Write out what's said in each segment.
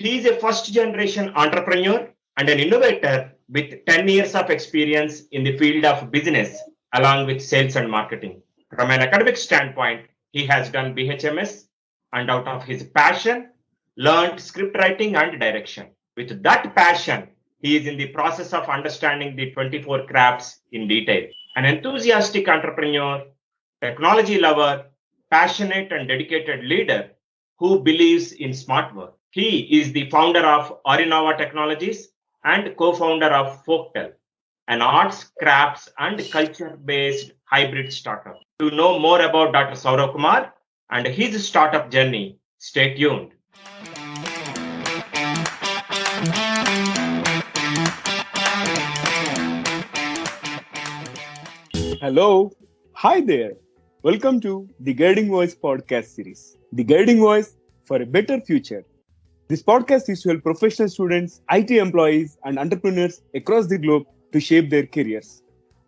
He is a first generation entrepreneur and an innovator with 10 years of experience in the field of business along with sales and marketing. From an academic standpoint, he has done BHMS and out of his passion, learned script writing and direction. With that passion, he is in the process of understanding the 24 crafts in detail. An enthusiastic entrepreneur, technology lover, passionate and dedicated leader who believes in smart work. He is the founder of Arinova Technologies and co-founder of Folktel, an arts, crafts, and culture-based hybrid startup. To know more about Dr. Saurav Kumar and his startup journey, stay tuned. Hello. Hi there. Welcome to the Guiding Voice podcast series. The Guiding Voice for a Better Future. This podcast is to help professional students, IT employees, and entrepreneurs across the globe to shape their careers.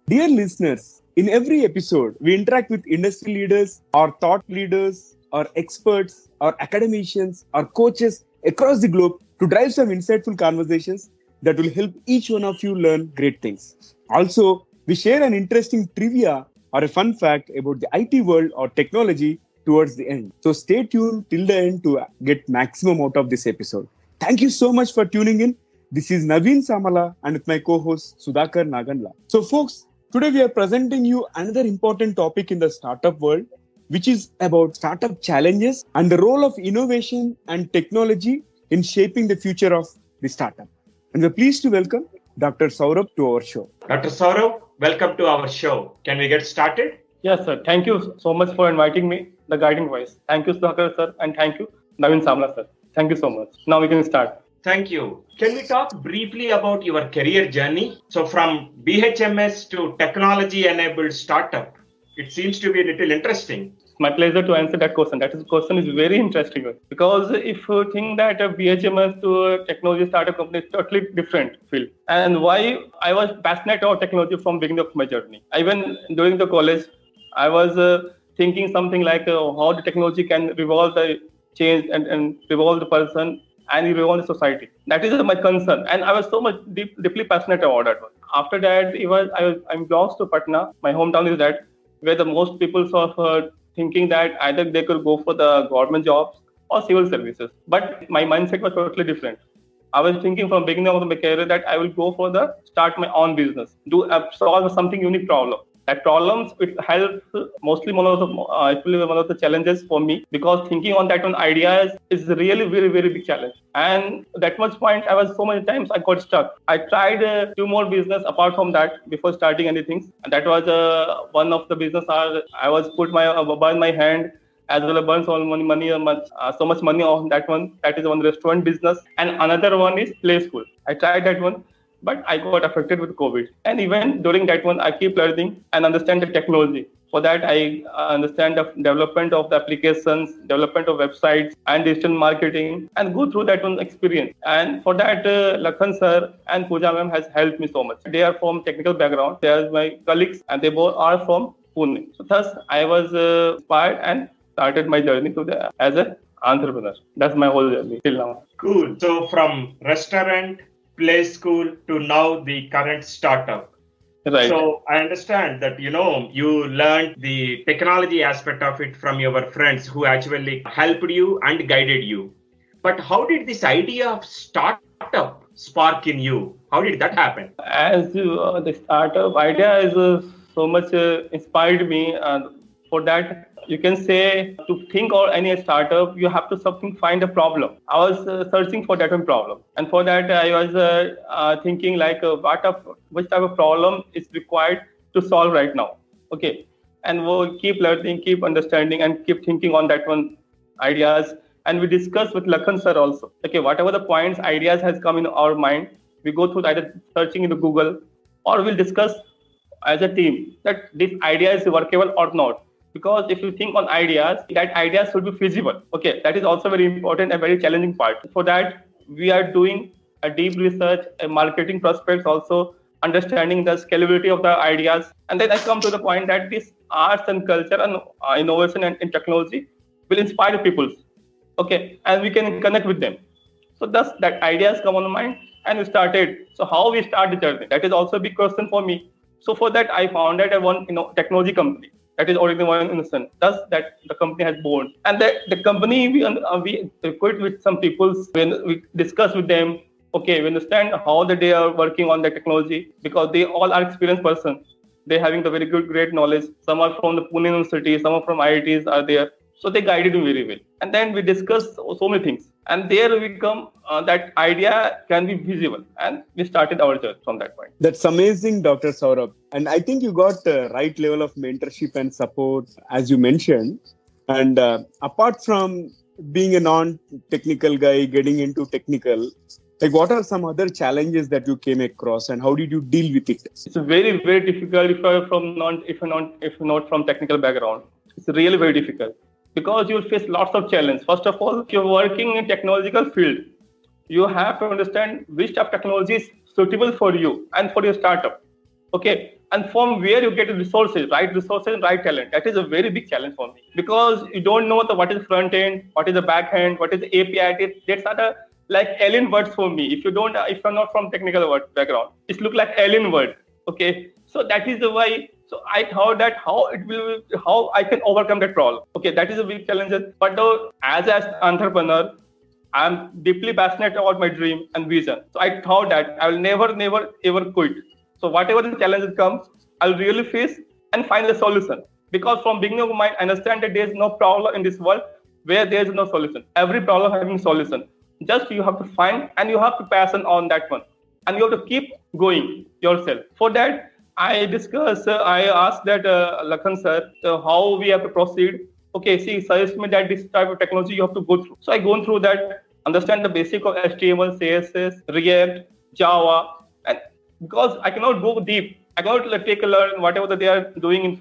Dear listeners, in every episode, we interact with industry leaders, or thought leaders, or experts, or academicians, or coaches across the globe to drive some insightful conversations that will help each one of you learn great things. Also, we share an interesting trivia or a fun fact about the IT world or technology towards the end. So stay tuned till the end to get maximum out of this episode. Thank you so much for tuning in. This is Naveen Samala and with my co-host Sudhakar Naganla. So folks, today we are presenting you another important topic in the startup world, which is about startup challenges and the role of innovation and technology in shaping the future of the startup. And we're pleased to welcome Dr. Saurabh to our show. Dr. Saurav, welcome to our show. Can we get started? Yes, sir. Thank you so much for inviting me, the Guiding Voice. Thank you, Sudhakar, sir, and thank you, Naveen Samla, sir. Thank you so much. Now we can start. Thank you. Can we talk briefly about your career journey? So from BHMS to technology-enabled startup, it seems to be a little interesting. My pleasure to answer that question. That question is very interesting because if you think that a BHMS to a technology startup company is totally different field. And why I was passionate about technology from beginning of my journey. Even during the college, I was thinking something like how the technology can revolve the change and revolve the person and revolve the society. That is my concern, and I was so much deeply passionate about that one. After that, I belongs to Patna. My hometown is that where the most people sort of thinking that either they could go for the government jobs or civil services. But my mindset was totally different. I was thinking from beginning of my career that I will go for the start my own business, solve something unique problem. That problems it helps mostly one of the challenges for me because thinking on that one ideas is really very very big challenge. And that much point I was so many times I got stuck. I tried two more business apart from that before starting anything. And that was one of the business I was put my burn my hand as well as burn so much money on that one. That is one restaurant business, and another one is play school. I tried that one, but I got affected with COVID. And even during that one, I keep learning and understand the technology. For that, I understand the development of the applications, development of websites, and digital marketing, and go through that one experience. And for that, Lakhan sir and Pooja ma'am has helped me so much. They are from technical background. They are my colleagues, and they both are from Pune. So thus, I was inspired and started my journey as an entrepreneur. That's my whole journey till now. Cool. So from restaurant, play school to now the current startup. Right. So I understand that, you learned the technology aspect of it from your friends who actually helped you and guided you. But how did this idea of startup spark in you? How did that happen? As the startup idea is so much inspired me. For that, you can say to think or any startup, you have to find a problem. I was searching for that one problem, and for that I was thinking like which type of problem is required to solve right now. Okay, and we'll keep learning, keep understanding, and keep thinking on that one ideas. And we discuss with Lakhan sir also. Okay, whatever the points, ideas has come in our mind, we go through either searching in the Google, or we'll discuss as a team that this idea is workable or not. Because if you think on ideas, that ideas should be feasible. Okay, that is also very important and very challenging part. For that, we are doing a deep research, a marketing prospects also, understanding the scalability of the ideas. And then I come to the point that this arts and culture and innovation and technology will inspire people. Okay, and we can connect with them. So thus that ideas come on mind and we started. So how we start the journey? That is also a big question for me. So for that, I founded one technology company. That is already one in the sun. Thus, that the company has born, and the company we quit with some people when we discuss with them. Okay, we understand how they are working on the technology because they all are experienced person. They having the very great knowledge. Some are from the Pune University, some are from IITs are there. So they guided me very well. And then we discussed so many things. And there we come that idea can be visible. And we started our journey from that point. That's amazing, Dr. Saurabh. And I think you got the right level of mentorship and support, as you mentioned. And apart from being a non-technical guy, getting into technical, like what are some other challenges that you came across and how did you deal with it? It's very, very difficult if you're not from technical background. It's really very difficult because you will face lots of challenges. First of all, if you're working in technological field, you have to understand which type of technology is suitable for you and for your startup. Okay. And from where you get resources, and right talent. That is a very big challenge for me because you don't know what is front end, what is the back end, what is the API. That's not like alien words for me. If you're not from technical background, it look like alien word. Okay. So that is the why. So I thought that how I can overcome that problem. Okay, that is a big challenge. But as an entrepreneur, I'm deeply passionate about my dream and vision. So I thought that I will never, ever quit. So whatever the challenges comes, I'll really face and find a solution. Because from beginning of mind, I understand that there is no problem in this world where there is no solution. Every problem having solution. Just you have to find and you have to passion on that one. And you have to keep going yourself. For that, I asked that Lakhan sir, how we have to proceed. Okay, suggest me that this type of technology you have to go through. So I gone through that, understand the basic of HTML, CSS, React, Java, and because I cannot go deep, I cannot take a learn whatever they are doing in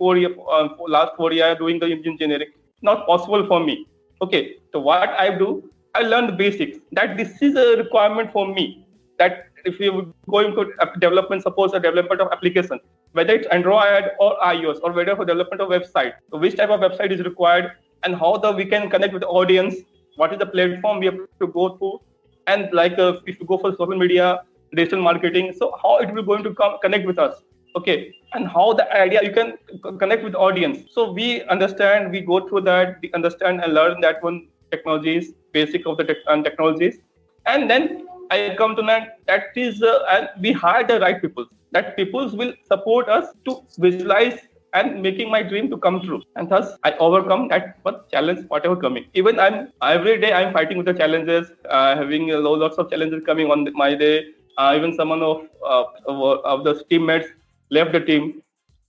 last 4 years doing the engineering. Not possible for me. Okay, so what I do, I learn the basics. That this is a requirement for me. That if you go into development, suppose a development of application, whether it's Android or iOS, or whether for development of website, so which type of website is required, and how we can connect with the audience, what is the platform we have to go through, and like if you go for social media, digital marketing, so how it will going to connect with us, okay, and how the idea you can connect with the audience. So we understand, we go through that, we understand and learn that one technologies, basic of the technologies, and then I come to that is, and we hire the right people. That people will support us to visualize and making my dream to come true. And thus, I overcome that challenge, whatever coming. Even every day I'm fighting with the challenges, having lots of challenges coming on my day. Even someone of the teammates left the team.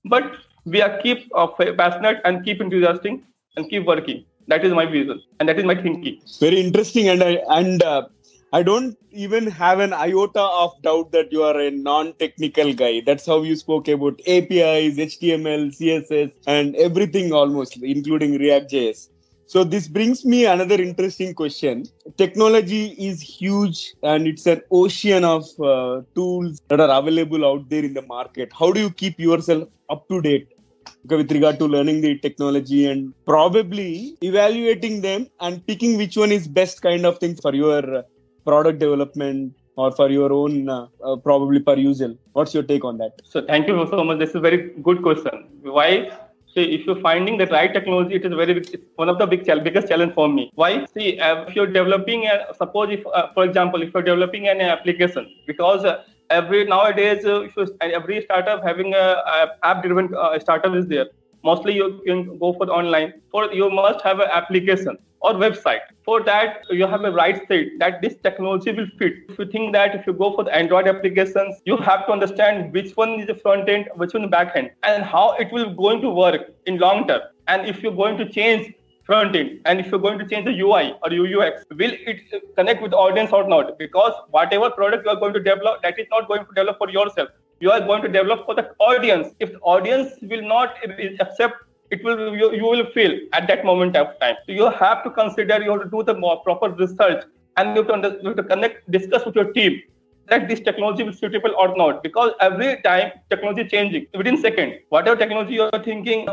But we are keep passionate and keep enthusiastic and keep working. That is my vision and that is my thinking. Very interesting, and I don't even have an iota of doubt that you are a non-technical guy. That's how you spoke about APIs, HTML, CSS, and everything almost, including React.js. So this brings me another interesting question. Technology is huge and it's an ocean of tools that are available out there in the market. How do you keep yourself up to date with regard to learning the technology and probably evaluating them and picking which one is best kind of thing for your product development or for your own probably perusal? What's your take on that? So thank you so much. This is a very good question. Why? See, if you're finding the right technology, it's one of the biggest challenge for me. Why? See, if you're developing, for example, if you're developing an application, because nowadays every startup having a app-driven startup is there. Mostly you can go for the online. You must have an application or website. For that, you have a right state that this technology will fit. If you think that if you go for the Android applications, you have to understand which one is the front end, which one is the back end, and how it will going to work in long term. And if you're going to change front end, and if you're going to change the UI or UX, will it connect with the audience or not? Because whatever product you are going to develop, that is not going to develop for yourself. You are going to develop for the audience. If the audience will not accept, you will fail at that moment of time. So you have to consider, you have to do the more proper research, and you have to discuss with your team that this technology will suitable or not. Because every time technology changing within second, whatever technology you are thinking,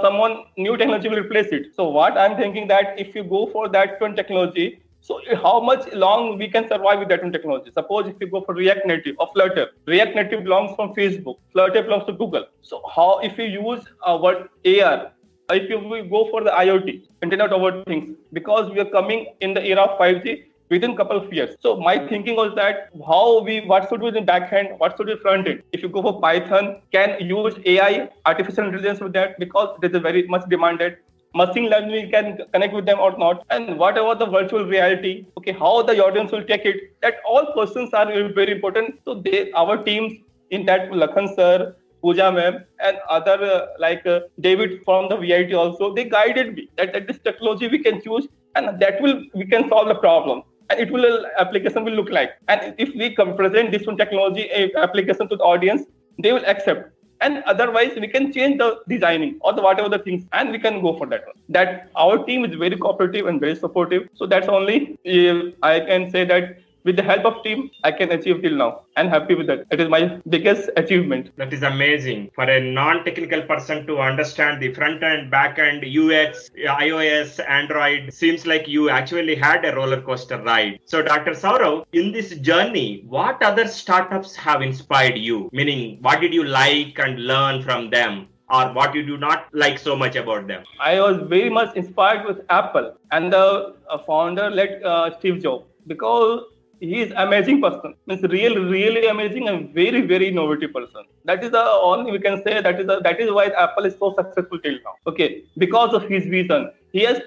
new technology will replace it. So what I'm thinking that if you go for that one technology, So how much long we can survive with that one technology? Suppose if you go for React Native or Flutter, React Native belongs from Facebook, Flutter belongs to Google. So how if you use what AR, if you will go for the IoT, Internet of Things, because we are coming in the era of 5G within a couple of years. So my thinking was that what should be the back end, what should be front end? If you go for Python, can use AI, artificial intelligence with that, because it is very much demanded. Machine learning can connect with them or not, and whatever the virtual reality, okay, how the audience will take it, that all questions are very important. So our teams in that, Lakhan sir, Pooja ma'am, and other David from the VIT also, they guided me that this technology we can choose, and we can solve the problem, and it will application will look like. And if we present this one technology application to the audience, they will accept. And otherwise, we can change the designing or whatever the things, and we can go for that one. That our team is very cooperative and very supportive. So that's only I can say that with the help of team, I can achieve till now. I'm happy with that. It is my biggest achievement. That is amazing. For a non-technical person to understand the front end, back end, UX, iOS, Android, seems like you actually had a roller coaster ride. So Dr. Saurav, in this journey, what other startups have inspired you? Meaning, what did you like and learn from them? Or what you do not like so much about them? I was very much inspired with Apple and the founder, Steve Jobs, because he is amazing person. Means really amazing and very, very innovative person. That is the only we can say that is why Apple is so successful till now. Okay, because of his vision. He has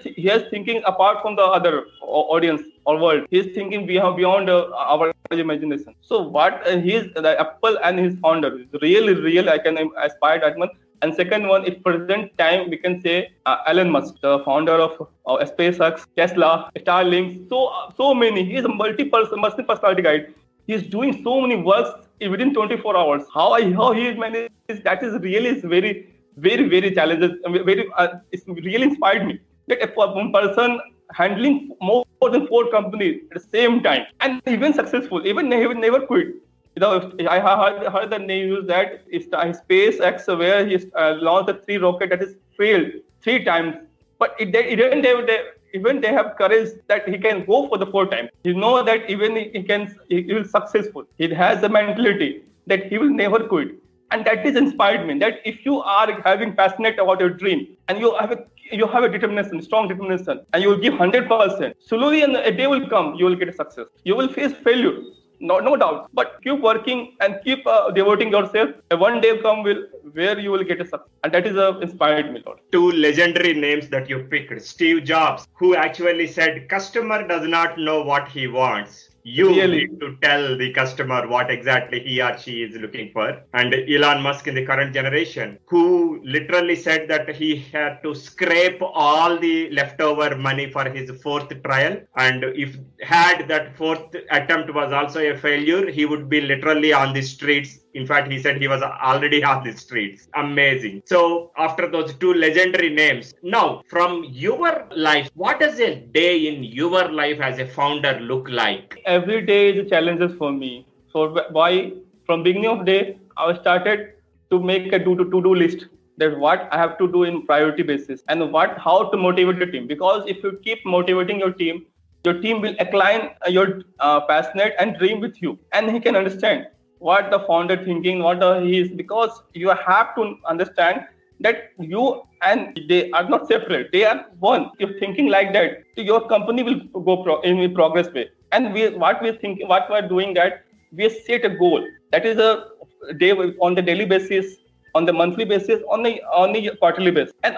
thinking apart from the other audience or world. He is thinking beyond our imagination. So what the Apple and his founder is really I can aspire that one. And second one, if present time, we can say Elon Musk, the founder of SpaceX, Tesla, Starlink, so many. He is a multi-personality guy. He is doing so many works within 24 hours. How he is managed, that is very challenging. It's really inspired me. That a person handling more than 4 companies at the same time and even successful, even never quit. I heard the news that SpaceX, where he launched the 3 rocket that is failed 3 times, but even they have courage that he can go for the 4th time. You know that even he will successful. He has the mentality that he will never quit, and that is inspired me. That if you are having passionate about your dream and you have a determination, strong determination, and you will give 100%, slowly and a day will come, you will get a success. You will face failure. No doubt, but keep working and keep devoting yourself. One day come where you will get a success, and that is inspired me a lot. 2 legendary names that you picked: Steve Jobs, who actually said, "Customer does not know what he wants. You need to tell the customer what exactly he or she is looking for." And Elon Musk in the current generation, who literally said that he had to scrape all the leftover money for his 4th trial. And if had that 4th attempt was also a failure, he would be literally on the streets. In fact, he said he was already on the streets. Amazing. So after those 2 legendary names, now from your life, what does a day in your life as a founder look like? Every day is a challenge for me. So from beginning of day, I started to make a to-do list. That what I have to do in priority basis and how to motivate the team. Because if you keep motivating your team will align your passionate and dream with you, and he can understand what the founder thinking, he is, because you have to understand that you and they are not separate. They are one. If thinking like that, your company will go in progress way. And what we're doing that we set a goal. That is on the daily basis, on the monthly basis, on the quarterly basis. And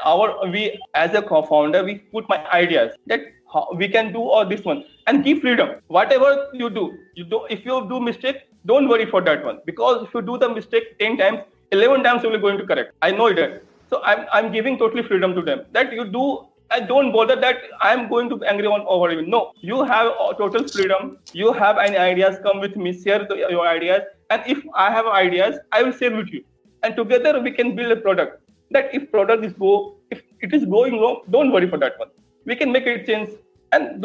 we as a co-founder, we put my ideas that how we can do all this one and give freedom. Whatever you do. If you do mistake, don't worry for that one, because if you do the mistake 10 times, 11 times you will going to correct. I know that. So I'm giving totally freedom to them that you do. I don't bother that I'm going to be angry over you. No, you have total freedom. You have any ideas, come with me, share your ideas. And if I have ideas, I will share with you. And together we can build a product. That if it is going wrong, don't worry for that one. We can make it change and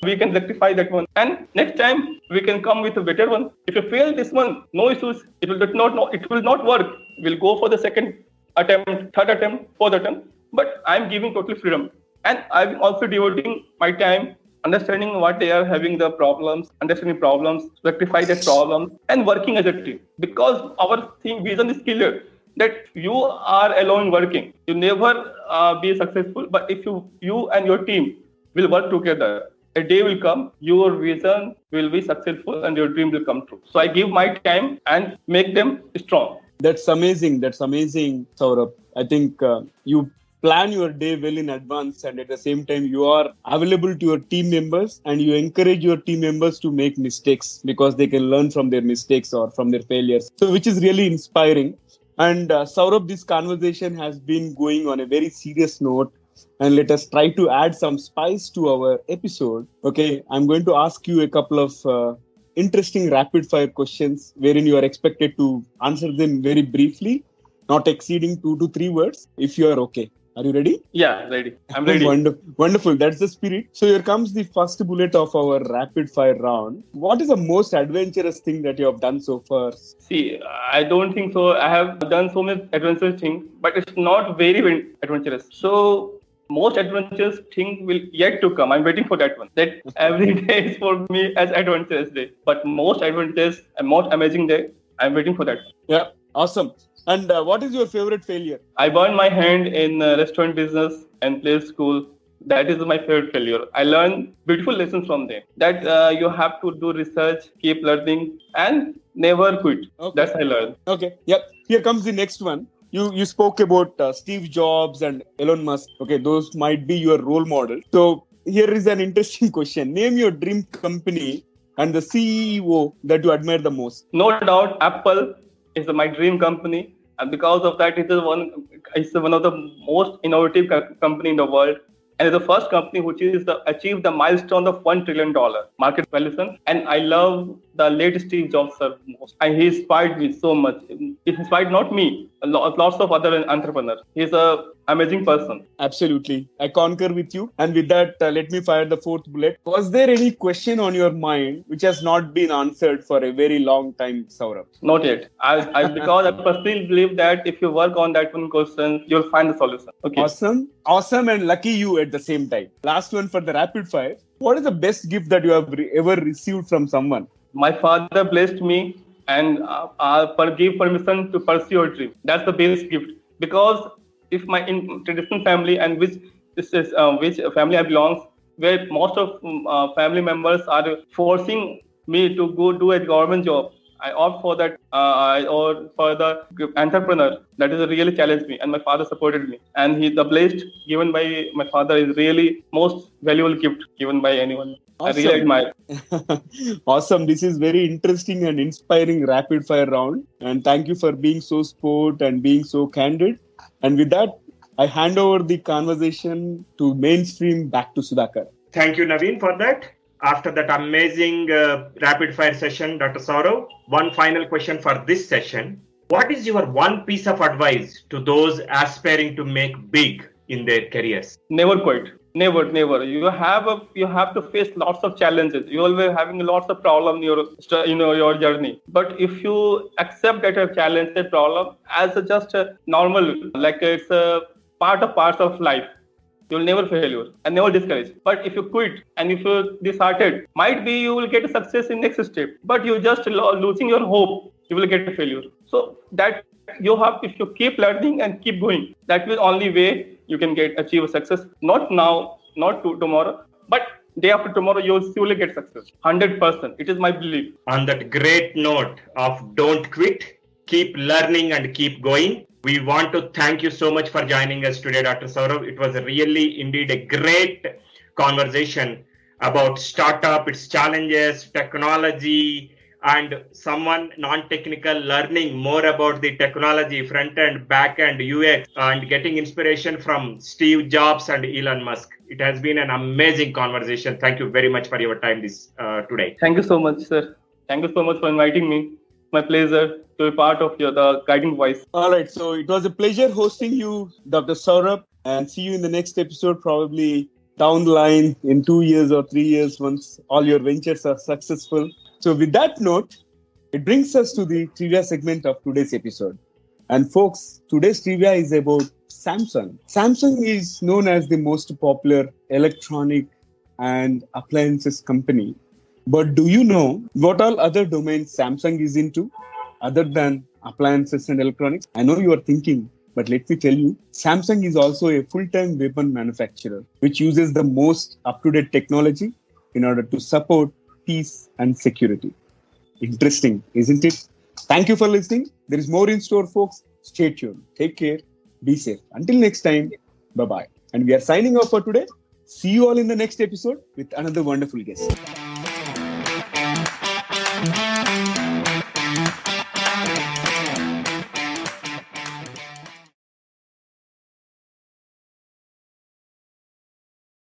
we can rectify that one. And next time we can come with a better one. If you fail this one, no issues. It will not work. We'll go for the 2nd attempt, 3rd attempt, 4th attempt. But I'm giving total freedom. And I'm also devoting my time understanding what they are having the problems, understanding problems, rectify the problems, and working as a team. Because our vision is clear that you are alone working, you never be successful. But if you and your team will work together, a day will come, your vision will be successful and your dream will come true. So I give my time and make them strong. That's amazing. That's amazing, Saurabh. I think you plan your day well in advance, and at the same time, you are available to your team members and you encourage your team members to make mistakes because they can learn from their mistakes or from their failures. So, which is really inspiring. And Saurabh, this conversation has been going on a very serious note. And let us try to add some spice to our episode. Okay, I'm going to ask you a couple of interesting rapid fire questions wherein you are expected to answer them very briefly, not exceeding 2 to 3 words, if you are okay. Are you ready? Yeah, ready. I'm ready. Wonderful. That's the spirit. So here comes the first bullet of our rapid fire round. What is the most adventurous thing that you have done so far? See, I don't think so. I have done so many adventurous things, but it's not very adventurous. So most adventurous thing will yet to come. I'm waiting for that one. That every day is for me as adventurous day. But most adventurous and most amazing day, I'm waiting for that. Yeah, awesome. And what is your favorite failure? I burned my hand in restaurant business and play school. That is my favorite failure. I learned beautiful lessons from them. That you have to do research, keep learning, and never quit. Okay. That's I learned. Okay. Yep. Here comes the next one. You spoke about Steve Jobs and Elon Musk. Okay, those might be your role model. So here is an interesting question. Name your dream company and the CEO that you admire the most. No doubt, Apple is my dream company, and because of that, it's one of the most innovative company in the world, and it's the first company which is achieved the milestone of $1 trillion market valuation. And I love the late Steve Jobs sir most, and he inspired me so much. It inspired not me, lots of other entrepreneurs. He's a amazing person. Absolutely, I concur with you. And with that, let me fire the fourth bullet. Was there any question on your mind which has not been answered for a very long time, Saurabh? Not yet. Because I personally believe that if you work on that one question, you'll find the solution. Okay. Awesome, and lucky you at the same time. Last one for the rapid fire. What is the best gift that you have ever received from someone? My father blessed me and gave permission to pursue your dream. That's the best gift. Because if my in traditional family and which family I belong, where most of family members are forcing me to go do a government job, I opt for that. Or for the entrepreneur. That is really challenged me, and my father supported me. And the blessed given by my father is really most valuable gift given by anyone. Awesome. I really admire. Awesome. This is very interesting and inspiring rapid fire round. And thank you for being so sport and being so candid. And with that, I hand over the conversation to mainstream back to Sudhakar. Thank you, Naveen, for that. After that amazing rapid fire session, Dr. Saurabh, one final question for this session. What is your one piece of advice to those aspiring to make big in their careers? Never quit. Never. You have to face lots of challenges. You will be having lots of problems in your journey. But if you accept that a challenge, that problem as just a normal, like it's a parts of life, you'll never fail and never discourage. But if you quit and if you disheartened, might be you will get a success in next step. But you just losing your hope, you will get a failure. So that you have, if you keep learning and keep going, that will only way you can achieve a success. Not now, not tomorrow, but day after tomorrow, you'll surely get success. 100%. It is my belief. On that great note of don't quit, keep learning and keep going. We want to thank you so much for joining us today, Dr. Saurabh. It was really indeed a great conversation about startup, its challenges, technology, and someone non-technical learning more about the technology, front end, back end, UX, and getting inspiration from Steve Jobs and Elon Musk. It has been an amazing conversation. Thank you very much for your time today. Thank you so much, sir. Thank you so much for inviting me. My pleasure to be part of the guiding voice. All right. So it was a pleasure hosting you, Dr. Saurabh, and see you in the next episode, probably down the line in 2 years or 3 years once all your ventures are successful. So with that note, it brings us to the trivia segment of today's episode. And folks, today's trivia is about Samsung. Samsung is known as the most popular electronic and appliances company. But do you know what all other domains Samsung is into other than appliances and electronics? I know you are thinking, but let me tell you, Samsung is also a full-time weapon manufacturer, which uses the most up-to-date technology in order to support peace and security. Interesting, isn't it? Thank you for listening. There is more in store, folks. Stay tuned. Take care. Be safe. Until next time, bye-bye. And we are signing off for today. See you all in the next episode with another wonderful guest.